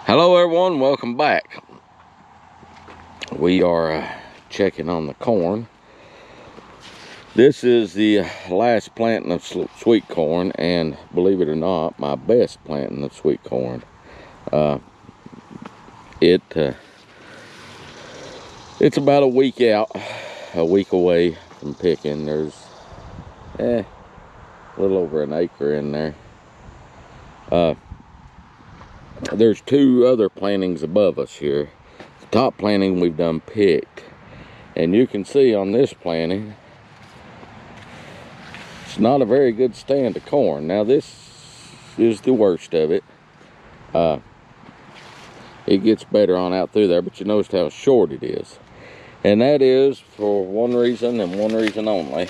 Hello everyone, welcome back. We are checking on the corn. This is the last planting of sweet corn, and believe it or not, my best planting of sweet corn. It's about a week out, a week away from picking. There's a little over an acre in there. There's two other plantings above us here. The top planting we've done picked, and you can see on this planting it's not a very good stand of corn. Now this is the worst of it. It gets better on out through there, but you notice how short it is, and that is for one reason and one reason only.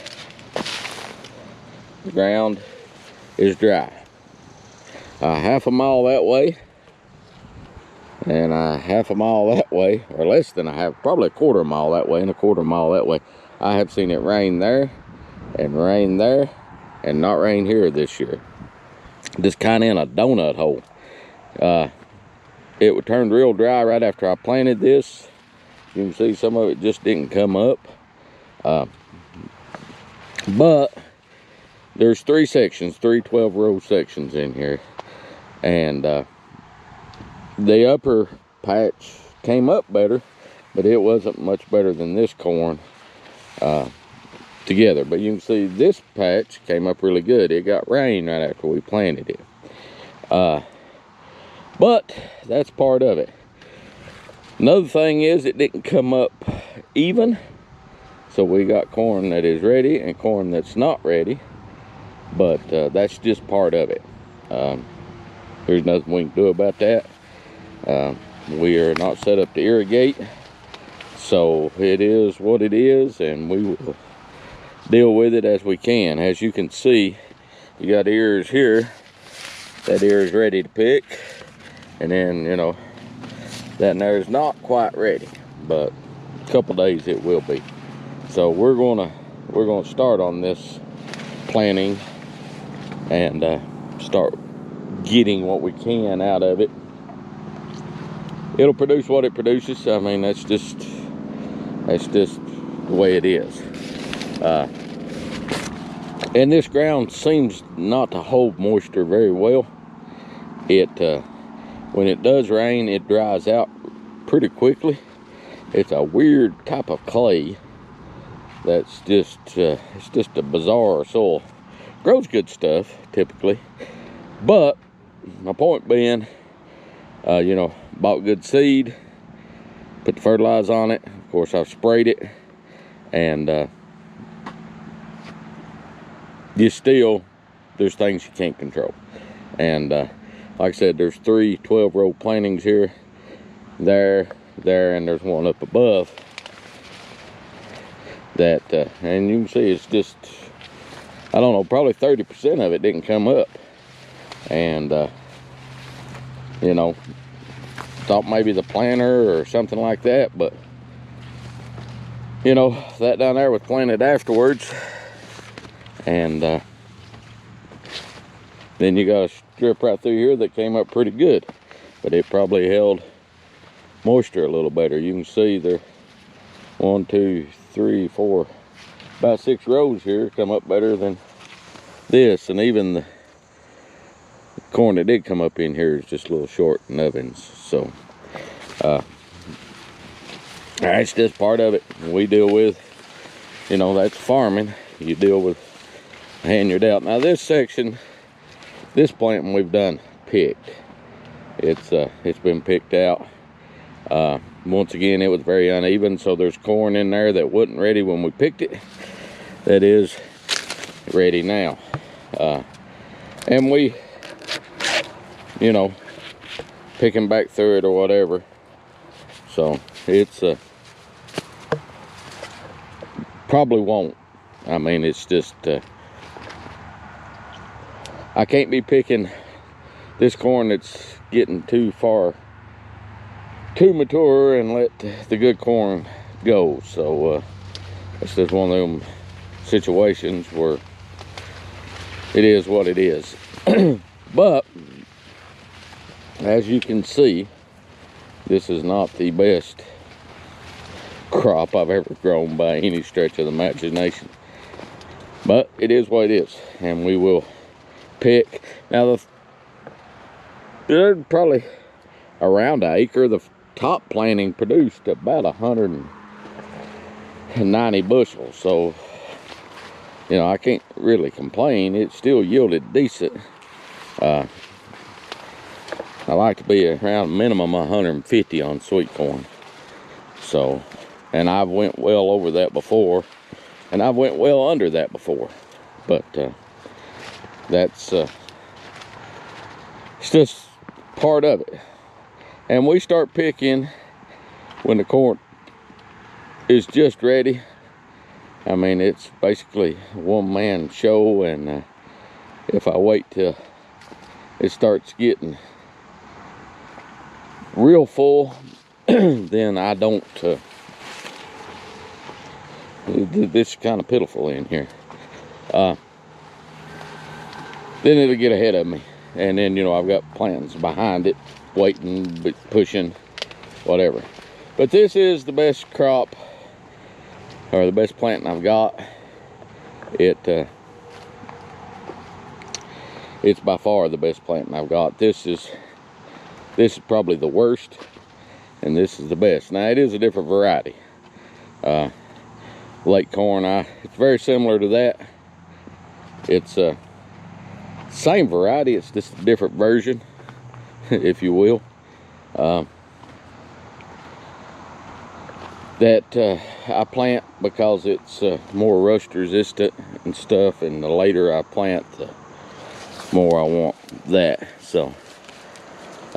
The ground is dry. Half a mile that way and half a mile that way, or less than a half, probably a quarter mile that way and a quarter mile that way. I have seen it rain there and not rain here this year. Just kind of in a donut hole. It turned real dry right after I planted this. You can see some of it just didn't come up. But there's three 12-row sections in here, and the upper patch came up better, but it wasn't much better than this corn together. But you can see this patch came up really good. It got rain right after we planted it. But that's part of it. Another thing is it didn't come up even. So we got corn that is ready and corn that's not ready. But that's just part of it. There's nothing we can do about that. We are not set up to irrigate, so it is what it is, and we will deal with it as we can. As you can see, you got ears here. That ear is ready to pick, and then that there is not quite ready, but a couple days it will be. So we're gonna start on this planting and start getting what we can out of it. It'll produce what it produces. I mean, that's just the way it is. And this ground seems not to hold moisture very well. When it does rain, it dries out pretty quickly. It's a weird type of clay that's just it's just a bizarre soil. Grows good stuff typically, but my point being, bought good seed, put the fertilizer on it. Of course, I've sprayed it, and there's things you can't control. And like I said, there's three 12-row plantings here, there, and there's one up above. That and you can see it's just, I don't know, probably 30% of it didn't come up, and thought maybe the planter or something like that, but that down there was planted afterwards, and then you got a strip right through here that came up pretty good, but it probably held moisture a little better. You can see there, 1, 2, 3, 4, about 6 rows here come up better than this, and even the corn that did come up in here is just a little short in ovens. So that's just part of it. We deal with, that's farming. You deal with hand out. Now this section, this planting we've done picked. It's been picked out. Once again, it was very uneven, so there's corn in there that wasn't ready when we picked it that is ready now. And we picking back through it or whatever. So it's probably won't. I mean, it's just I can't be picking this corn that's getting too mature and let the good corn go. So it's just one of them situations where it is what it is. But as you can see, This is not the best crop I've ever grown by any stretch of the imagination. But it is what it is, and we will pick. Now, there's probably around an acre. The top planting produced about 190 bushels, so you know, I can't really complain. It still yielded decent. I like to be around minimum 150 on sweet corn. So, and I've went well over that before, and I've went well under that before. But that's it's just part of it. And we start picking when the corn is just ready. I mean, it's basically a one-man show, and if I wait till it starts getting real full, then I don't. This is kind of pitiful in here. Then it'll get ahead of me, and then, you know, I've got plants behind it, waiting, pushing, whatever. But this is the best crop, or the best planting I've got. It's by far the best planting I've got. This is probably the worst, and this is the best. Now, it is a different variety. Late corn, it's very similar to that. It's same variety, it's just a different version, if you will. That I plant because it's more rust resistant and stuff, and the later I plant, the more I want that. So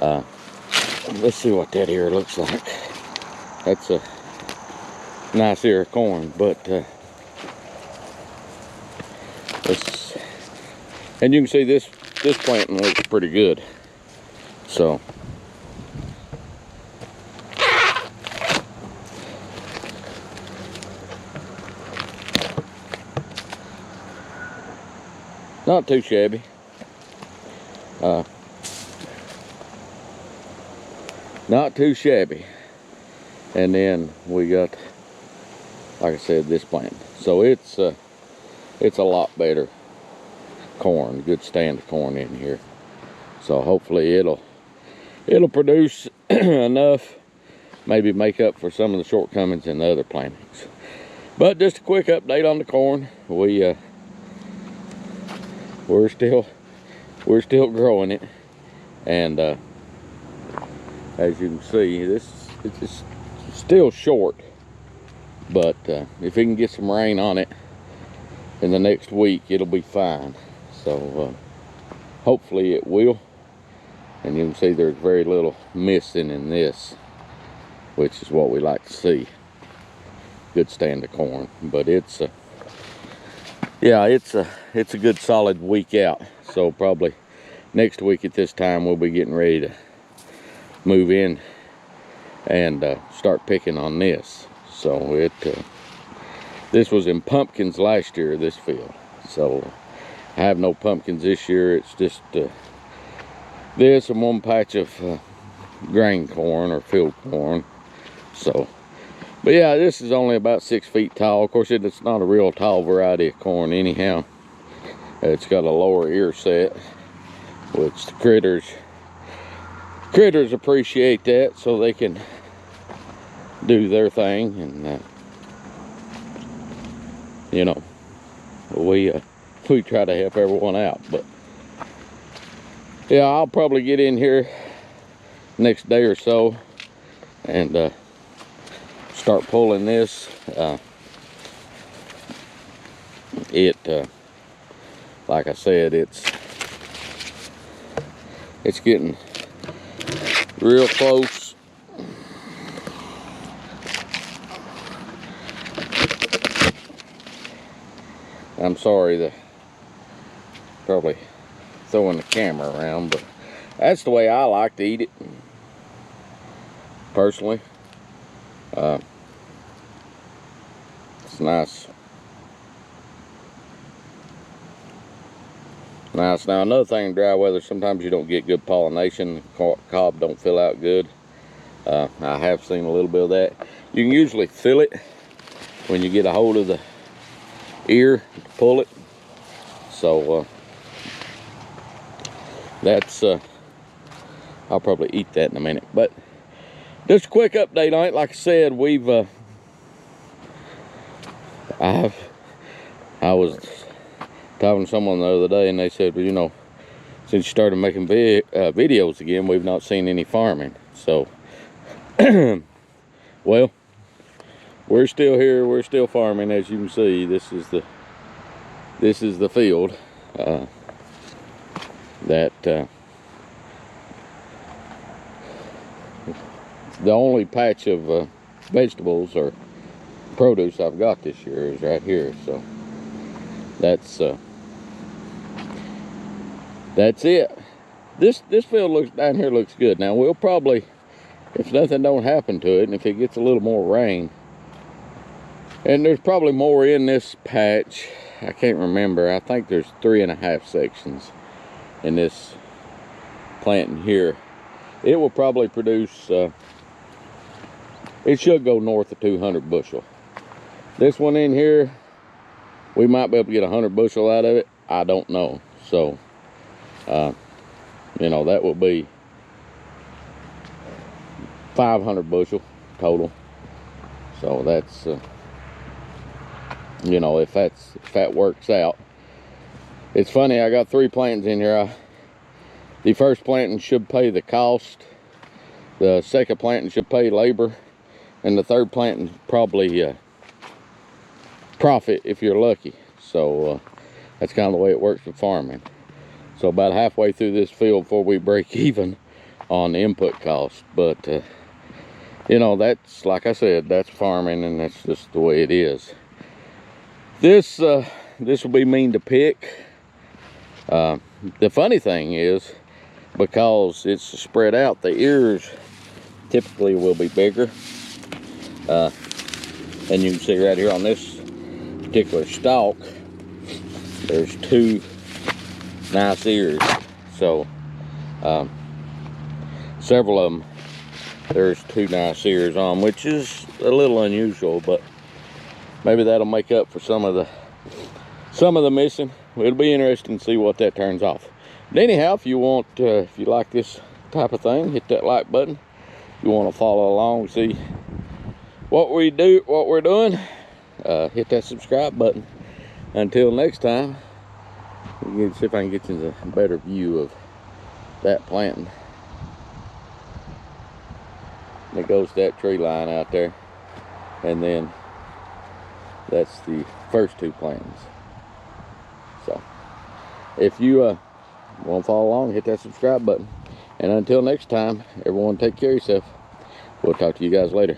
let's see what that here looks like. That's a nice ear of corn, but and you can see this planting looks pretty good. So not too shabby. Not too shabby. And then we got, like I said, this plant. So it's a lot better corn, good stand of corn in here. So hopefully it'll produce enough, maybe make up for some of the shortcomings in the other plantings. But just a quick update on the corn. We're still growing it, and as you can see, it's still short, but if we can get some rain on it in the next week, it'll be fine. So hopefully it will. And you can see there's very little missing in this, which is what we like to see. Good stand of corn, but it's yeah, it's a good solid week out. So probably next week at this time we'll be getting ready to move in and start picking on this. So this was in pumpkins last year, this field. So I have no pumpkins this year. It's just this and one patch of grain corn or field corn. So, but yeah, this is only about 6 feet tall. Of course, it's not a real tall variety of corn anyhow. It's got a lower ear set, which the critters appreciate that, so they can do their thing. And you know, we try to help everyone out. But yeah, I'll probably get in here next day or so and start pulling this. Like I said, it's getting real close. I'm sorry that probably throwing the camera around, but that's the way I like to eat it personally. It's nice. Now another thing in dry weather, sometimes you don't get good pollination. The cob don't fill out good. I have seen a little bit of that. You can usually feel it when you get a hold of the ear to pull it. So that's I'll probably eat that in a minute. But just a quick update on it. Like I said, we've I was talking to someone the other day, and they said, well, you know, since you started making videos again, we've not seen any farming. So well, we're still here, we're still farming. As you can see, this is the field that the only patch of vegetables or produce I've got this year is right here. So that's it. This field down here looks good. Now we'll probably, if nothing don't happen to it, and if it gets a little more rain, and there's probably more in this patch, I can't remember. I think there's 3.5 sections in this planting here. It will probably produce, it should go north of 200 bushel. This one in here, we might be able to get 100 bushel out of it. I don't know. So, you know, that will be 500 bushel total. So that's, you know, if that works out. It's funny, I got 3 plantings in here. The first planting should pay the cost. The second planting should pay labor. And the third planting probably profit if you're lucky. So that's kind of the way it works with farming. So about halfway through this field before we break even on the input cost. But you know, that's, like I said, that's farming, and that's just the way it is. This will be mean to pick. The funny thing is, because it's spread out, the ears typically will be bigger. And you can see right here on this particular stalk, there's 2 nice ears. So several of them, there's 2 nice ears on, which is a little unusual, but maybe that'll make up for some of the missing. It'll be interesting to see what that turns off. But anyhow, if you want, if you like this type of thing, hit that like button. If you want to follow along, see what we're doing, hit that subscribe button. Until next time, you can see if I can get you a better view of that planting. It goes to that tree line out there, and then that's the first 2 plantings. So if you want to follow along, hit that subscribe button. And until next time, everyone, take care of yourself. We'll talk to you guys later.